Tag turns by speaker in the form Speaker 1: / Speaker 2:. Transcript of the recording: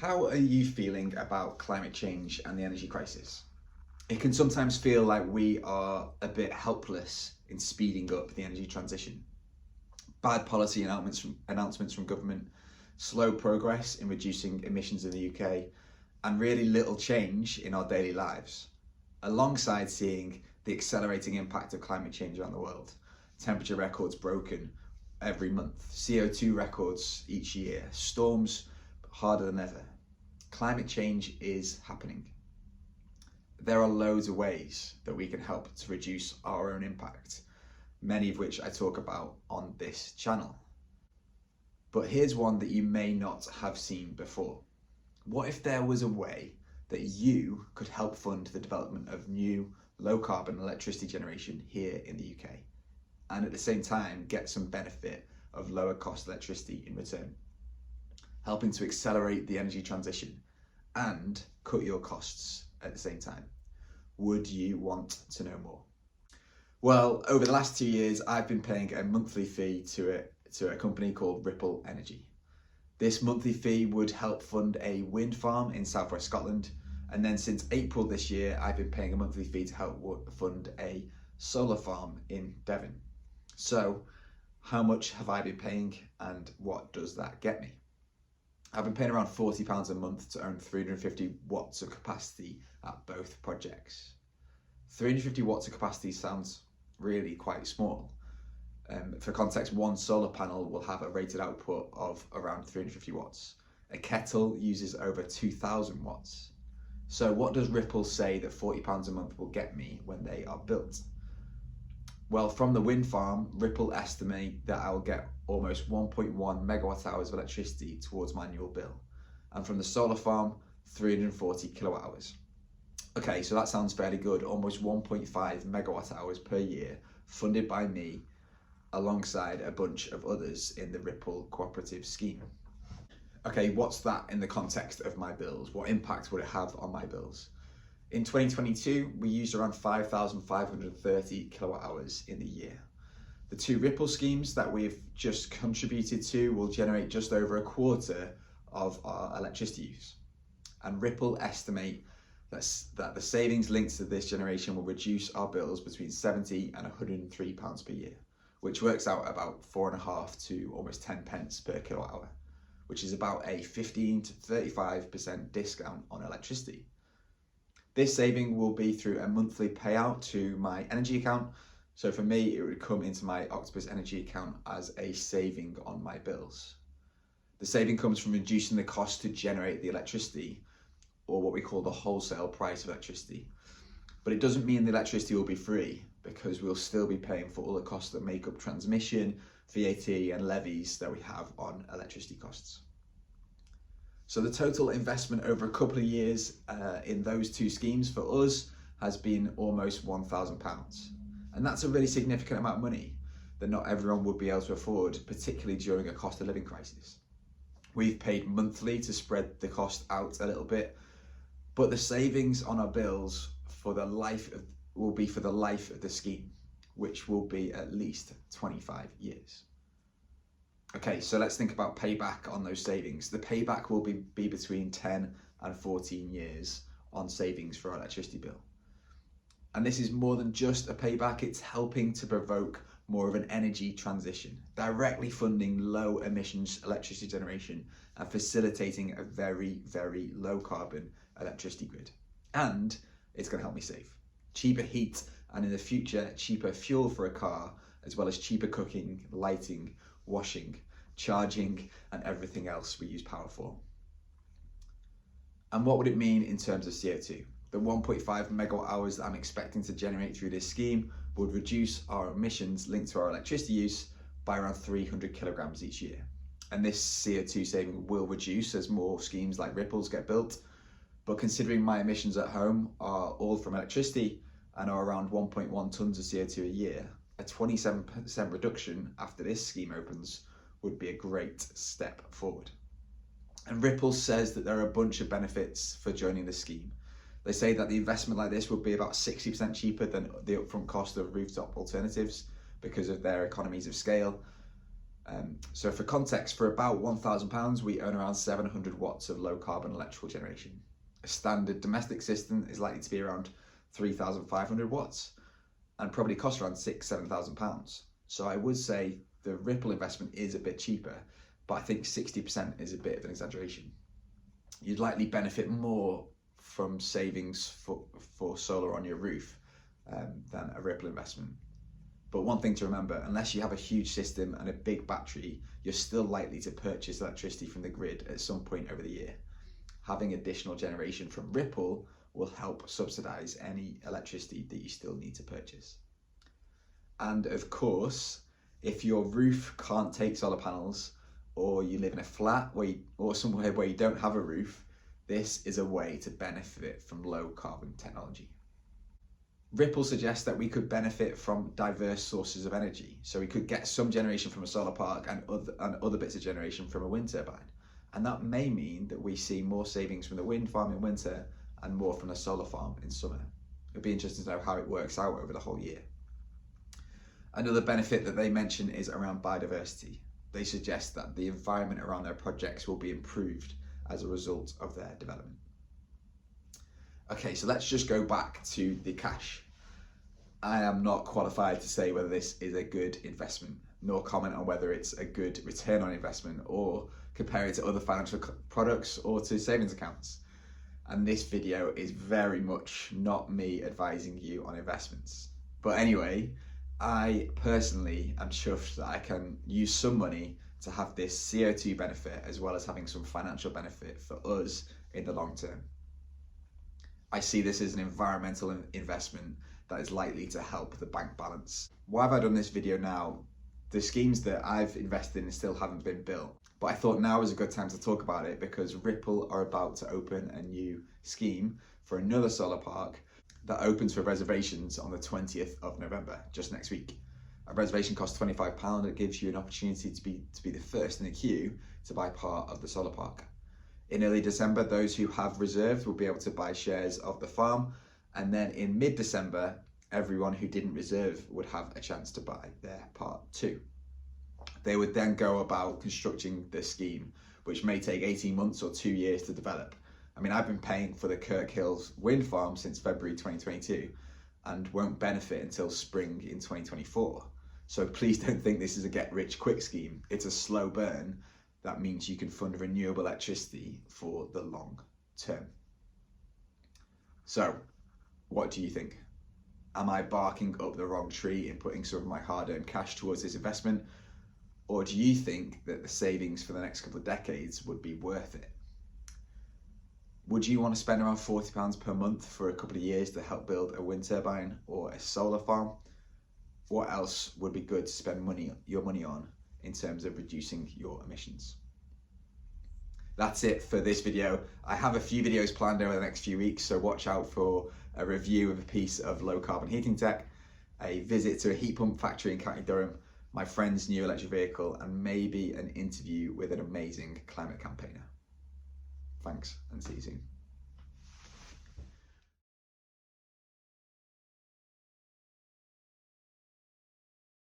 Speaker 1: How are you feeling about climate change and the energy crisis? It can sometimes feel like we are a bit helpless in speeding up the energy transition. Bad policy announcements from government, slow progress in reducing emissions in the UK, and really little change in our daily lives, alongside seeing the accelerating impact of climate change around the world. Temperature records broken every month, CO2 records each year, storms harder than ever. Climate change is happening. There are loads of ways that we can help to reduce our own impact, many of which I talk about on this channel. But here's one that you may not have seen before. What if there was a way that you could help fund the development of new low carbon electricity generation here in the UK, and at the same time get some benefit of lower cost electricity in return, helping to accelerate the energy transition and cut your costs at the same time? Would you want to know more? Well, over the last 2 years, I've been paying a monthly fee to a company called Ripple Energy. This monthly fee would help fund a wind farm in southwest Scotland, and then since April this year, I've been paying a monthly fee to help fund a solar farm in Devon. So, how much have I been paying, and what does that get me? I've been paying around £40 a month to own 350 watts of capacity at both projects. 350 watts of capacity sounds really quite small. For context, one solar panel will have a rated output of around 350 watts. A kettle uses over 2,000 watts. So what does Ripple say that £40 a month will get me when they are built? Well, from the wind farm, Ripple estimate that I will get almost 1.1 megawatt hours of electricity towards my annual bill. And from the solar farm, 340 kilowatt hours. Okay, so that sounds fairly good. Almost 1.5 megawatt hours per year funded by me alongside a bunch of others in the Ripple cooperative scheme. Okay, what's that in the context of my bills? What impact would it have on my bills? In 2022, we used around 5,530 kilowatt hours in the year. The two Ripple schemes that we've just contributed to will generate just over a quarter of our electricity use. And Ripple estimate that the savings linked to this generation will reduce our bills between £70 and £103 per year, which works out about 4.5 to almost 10 pence per kilowatt hour, which is about a 15 to 35% discount on electricity. This saving will be through a monthly payout to my energy account. So for me, it would come into my Octopus Energy account as a saving on my bills. The saving comes from reducing the cost to generate the electricity, or what we call the wholesale price of electricity. But it doesn't mean the electricity will be free, because we'll still be paying for all the costs that make up transmission, VAT and levies that we have on electricity costs. So the total investment over a couple of years in those two schemes for us has been almost £1,000. And that's a really significant amount of money that not everyone would be able to afford, particularly during a cost of living crisis. We've paid monthly to spread the cost out a little bit, but the savings on our bills will be for the life of the scheme, which will be at least 25 years. Okay, so let's think about payback on those savings. The payback will be between 10 and 14 years on savings for our electricity bill. And this is more than just a payback, it's helping to provoke more of an energy transition, directly funding low emissions electricity generation and facilitating a very, very low carbon electricity grid. And it's going to help me save. Cheaper heat, and in the future, cheaper fuel for a car, as well as cheaper cooking, lighting, washing, charging, and everything else we use power for. And what would it mean in terms of CO2? The 1.5 megawatt hours that I'm expecting to generate through this scheme would reduce our emissions linked to our electricity use by around 300 kilograms each year. And this CO2 saving will reduce as more schemes like Ripple's get built. But considering my emissions at home are all from electricity and are around 1.1 tonnes of CO2 a year, a 27% reduction after this scheme opens would be a great step forward. And Ripple says that there are a bunch of benefits for joining the scheme. They say that the investment like this would be about 60% cheaper than the upfront cost of rooftop alternatives because of their economies of scale. So for context, for about £1,000, we earn around 700 watts of low carbon electrical generation. A standard domestic system is likely to be around 3,500 watts and probably cost around £7,000. So I would say the Ripple investment is a bit cheaper, but I think 60% is a bit of an exaggeration. You'd likely benefit more from savings for solar on your roof than a Ripple investment. But one thing to remember, unless you have a huge system and a big battery, you're still likely to purchase electricity from the grid at some point over the year. Having additional generation from Ripple will help subsidize any electricity that you still need to purchase. And of course, if your roof can't take solar panels, or you live in a flat or somewhere where you don't have a roof, this is a way to benefit from low carbon technology. Ripple suggests that we could benefit from diverse sources of energy. So we could get some generation from a solar park and other bits of generation from a wind turbine. And that may mean that we see more savings from the wind farm in winter and more from the solar farm in summer. It'd be interesting to know how it works out over the whole year. Another benefit that they mention is around biodiversity. They suggest that the environment around their projects will be improved as a result of their development. Okay, so let's just go back to the cash. I am not qualified to say whether this is a good investment, nor comment on whether it's a good return on investment, or compare it to other financial products or to savings accounts. And this video is very much not me advising you on investments. But anyway, I personally am chuffed that I can use some money to have this CO2 benefit as well as having some financial benefit for us in the long term. I see this as an environmental investment that is likely to help the bank balance. Why have I done this video now? The schemes that I've invested in still haven't been built, but I thought now is a good time to talk about it because Ripple are about to open a new scheme for another solar park that opens for reservations on the 20th of November, just next week. A reservation costs £25. It gives you an opportunity to be the first in the queue to buy part of the solar park. In early December, those who have reserved will be able to buy shares of the farm, and then in mid-December, everyone who didn't reserve would have a chance to buy their part too. They would then go about constructing the scheme, which may take 18 months or 2 years to develop. I mean, I've been paying for the Kirk Hill wind farm since February 2022 and won't benefit until spring in 2024. So please don't think this is a get-rich-quick scheme. It's a slow burn. That means you can fund renewable electricity for the long term. So, what do you think? Am I barking up the wrong tree in putting some of my hard-earned cash towards this investment? Or do you think that the savings for the next couple of decades would be worth it? Would you want to spend around £40 per month for a couple of years to help build a wind turbine or a solar farm? What else would be good to spend your money on in terms of reducing your emissions? That's it for this video. I have a few videos planned over the next few weeks, so watch out for a review of a piece of low carbon heating tech, a visit to a heat pump factory in County Durham, my friend's new electric vehicle, and maybe an interview with an amazing climate campaigner. Thanks, and see you soon.